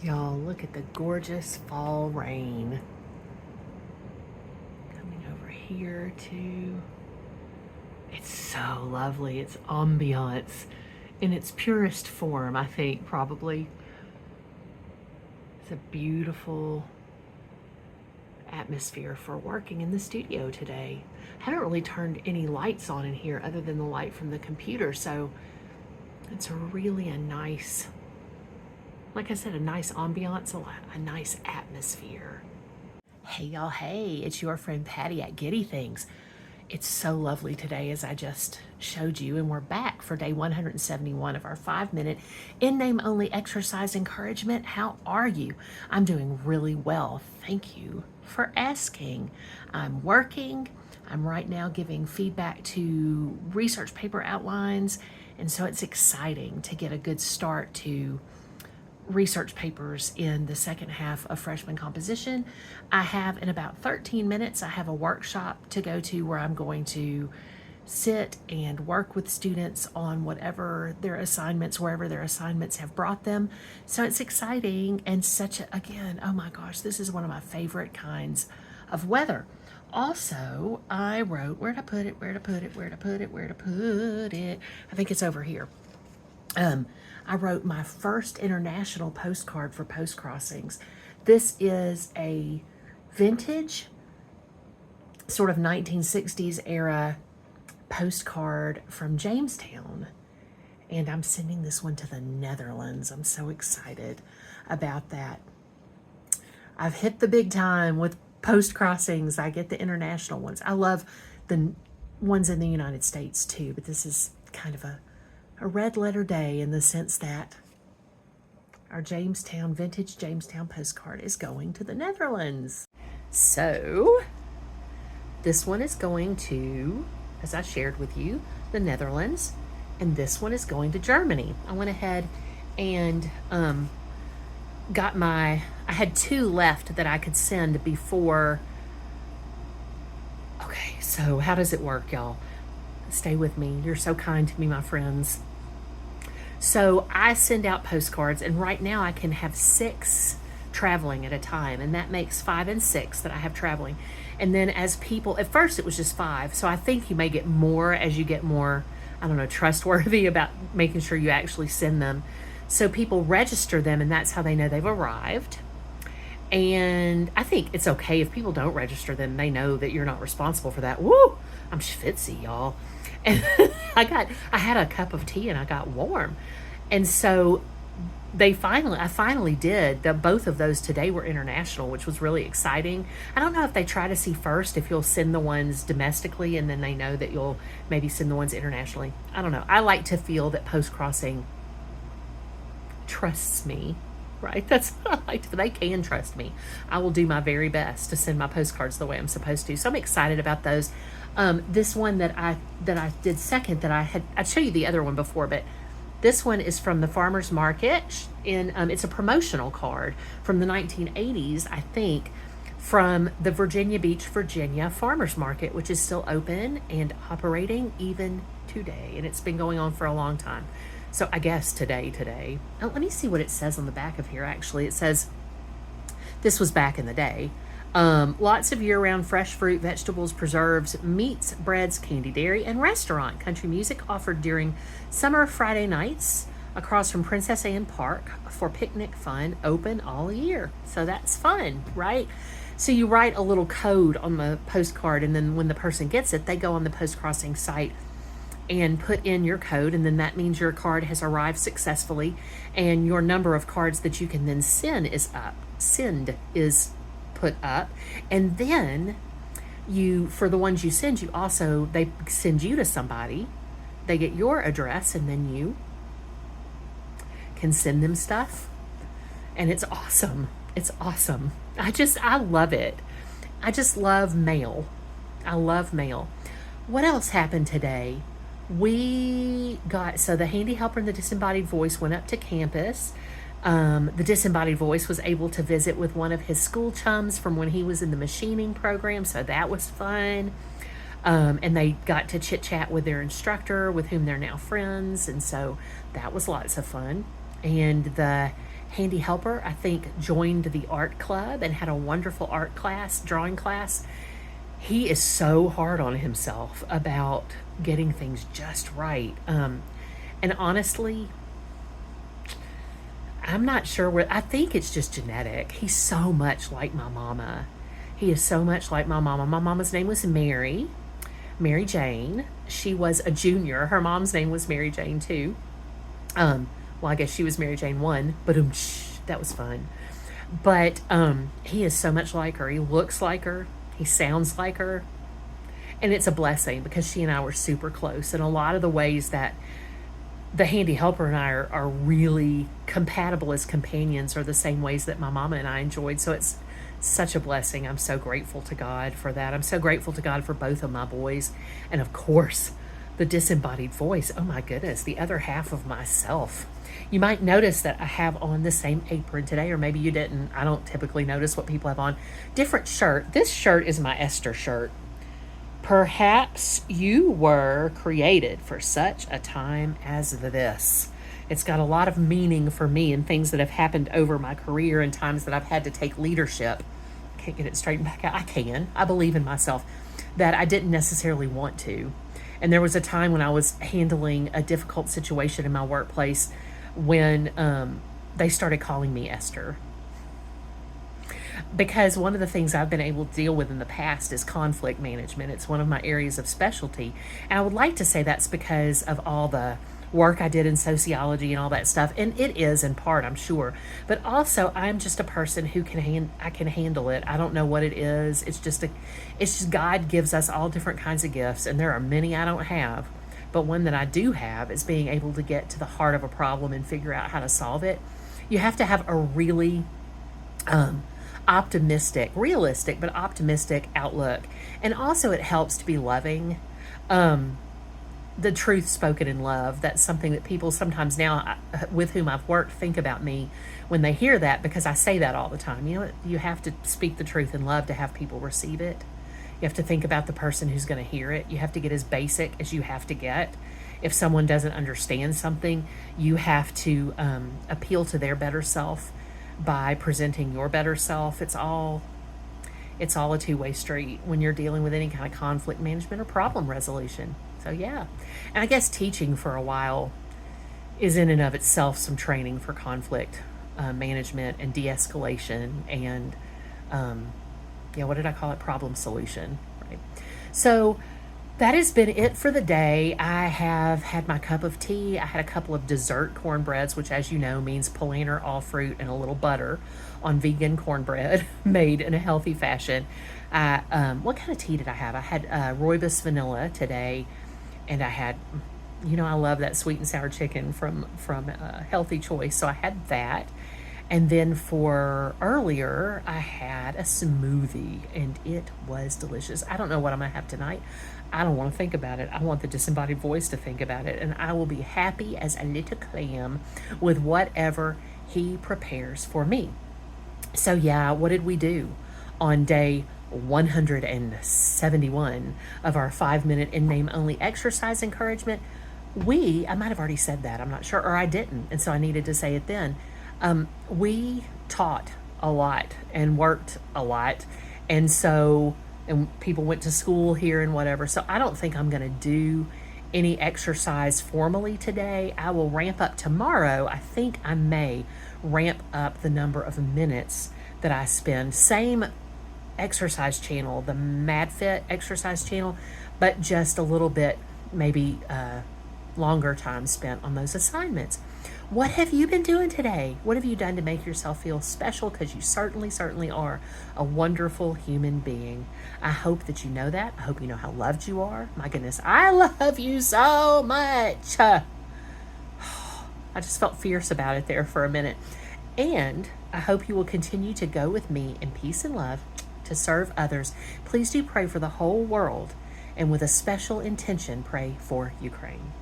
Y'all, look at the gorgeous fall rain coming over here too. It's so lovely. It's ambiance in its purest form, I think, probably. It's a beautiful atmosphere for working in the studio today. I haven't really turned any lights on in here other than the light from the computer, so it's really a nice, like I said, a nice ambiance, a nice atmosphere. Hey y'all, hey, it's your friend Patty at Giddy Things. It's so lovely today, as I just showed you, and we're back for day 171 of our 5-minute in-name only exercise encouragement. How are you? I'm doing really well. Thank you for asking. I'm working. I'm right now giving feedback to research paper outlines, and so it's exciting to get a good start to research papers in the second half of freshman composition. I have, in about 13 minutes, I have a workshop to go to where I'm going to sit and work with students on whatever their assignments, wherever their assignments have brought them. So it's exciting, and such a, again, oh my gosh, this is one of my favorite kinds of weather. Also, I wrote, where'd I put it? I think it's over here. I wrote my first international postcard for Post Crossings. This is a vintage, sort of 1960s era postcard from Jamestown. And I'm sending this one to the Netherlands. I'm so excited about that. I've hit the big time with Post Crossings. I get the international ones. I love the ones in the United States too, but this is kind of a red letter day in the sense that our vintage Jamestown postcard is going to the Netherlands. So this one is going to, as I shared with you, the Netherlands, and this one is going to Germany. I went ahead and got I had 2 left that I could send before. Okay, so how does it work, y'all? Stay with me. You're so kind to me, my friends. So I send out postcards, and right now I can have 6 traveling at a time, and that makes 5 and 6 that I have traveling. And then as people, at first it was just 5, so I think you may get more as you get more, I don't know, trustworthy about making sure you actually send them. So people register them, and that's how they know they've arrived. And I think it's okay if people don't register them. They know that you're not responsible for that. Woo! I'm schwitzy, y'all. And I had a cup of tea and I got warm. And so I finally did. Both of those today were international, which was really exciting. I don't know if they try to see first if you'll send the ones domestically and then they know that you'll maybe send the ones internationally. I don't know. I like to feel that Post Crossing trusts me, right? That's what I like to, they can trust me. I will do my very best to send my postcards the way I'm supposed to. So I'm excited about those. This one that I did second, that I'd show you the other one before, but this one is from the farmer's market, and it's a promotional card from the 1980s, I think, from the Virginia Beach, Virginia farmer's market, which is still open and operating even today, and it's been going on for a long time. So I guess today. Oh, let me see what it says on the back of here. Actually, it says this was back in the day. Lots of year-round fresh fruit, vegetables, preserves, meats, breads, candy, dairy, and restaurant. Country music offered during summer Friday nights across from Princess Anne Park for picnic fun, open all year. So that's fun, right? So you write a little code on the postcard, and then when the person gets it, they go on the Post Crossing site and put in your code, and then that means your card has arrived successfully, and your number of cards that you can then send is put up. And then for the ones you send, they send you to somebody, they get your address, and then you can send them stuff. And it's awesome. I love it. I just love mail. What else happened today? So the Handy Helper and the Disembodied Voice went up to campus. The Disembodied Voice was able to visit with one of his school chums from when he was in the machining program, so that was fun. And they got to chit-chat with their instructor, with whom they're now friends, and so that was lots of fun. And the handy helper, I think, joined the art club and had a wonderful art class, drawing class. He is so hard on himself about getting things just right. And honestly, I'm not sure where, I think it's just genetic. He's so much like my mama. He is so much like my mama. My mama's name was Mary Jane. She was a junior. Her mom's name was Mary Jane too. Well, I guess she was Mary Jane 1, but that was fun. But he is so much like her. He looks like her. He sounds like her. And it's a blessing because she and I were super close. And a lot of the ways that the handy helper and I are really compatible as companions are the same ways that my mama and I enjoyed. So it's such a blessing. I'm so grateful to God for that. I'm so grateful to God for both of my boys. And of course, the disembodied voice. Oh my goodness, the other half of myself. You might notice that I have on the same apron today, or maybe you didn't. I don't typically notice what people have on. Different shirt. This shirt is my Esther shirt. Perhaps you were created for such a time as this. It's got a lot of meaning for me and things that have happened over my career and times that I've had to take leadership. I can't get it straightened back out. I can. I believe in myself that I didn't necessarily want to. And there was a time when I was handling a difficult situation in my workplace when they started calling me Esther. Because one of the things I've been able to deal with in the past is conflict management. It's one of my areas of specialty. And I would like to say that's because of all the work I did in sociology and all that stuff. And it is in part, I'm sure. But also, I'm just a person who I can handle it. I don't know what it is. It's just God gives us all different kinds of gifts. And there are many I don't have. But one that I do have is being able to get to the heart of a problem and figure out how to solve it. You have to have a really optimistic, realistic, but optimistic outlook. And also it helps to be loving. The truth spoken in love. That's something that people sometimes now with whom I've worked think about me when they hear that, because I say that all the time. You know, you have to speak the truth in love to have people receive it. You have to think about the person who's going to hear it. You have to get as basic as you have to get. If someone doesn't understand something, you have to appeal to their better self by presenting your better self. It's all a two-way street when you're dealing with any kind of conflict management or problem resolution. So yeah. And I guess teaching for a while is in and of itself some training for conflict management and de-escalation and what did I call it? Problem solution, right? So that has been it for the day. I have had my cup of tea. I had a couple of dessert cornbreads, which, as you know, means Polaner all fruit and a little butter on vegan cornbread made in a healthy fashion. What kind of tea did I have? I had rooibos vanilla today, and I had, I love that sweet and sour chicken from Healthy Choice, so I had that. And then for earlier, I had a smoothie, and it was delicious. I don't know what I'm going to have tonight. I don't want to think about it. I want the disembodied voice to think about it, and I will be happy as a little clam with whatever he prepares for me. So yeah, what did we do on day 171 of our 5-minute in-name only exercise encouragement? I might have already said that, I'm not sure, or I didn't, and so I needed to say it then. We taught a lot and worked a lot, and people went to school here and whatever, so I don't think I'm going to do any exercise formally today. I will ramp up tomorrow. I think I may ramp up the number of minutes that I spend. Same exercise channel, the MadFit exercise channel, but just a little bit, maybe longer time spent on those assignments. What have you been doing today? What have you done to make yourself feel special? Because you certainly are a wonderful human being. I hope that you know that. I hope you know how loved you are. My goodness, I love you so much. I just felt fierce about it there for a minute. And I hope you will continue to go with me in peace and love to serve others. Please do pray for the whole world, and with a special intention, pray for Ukraine.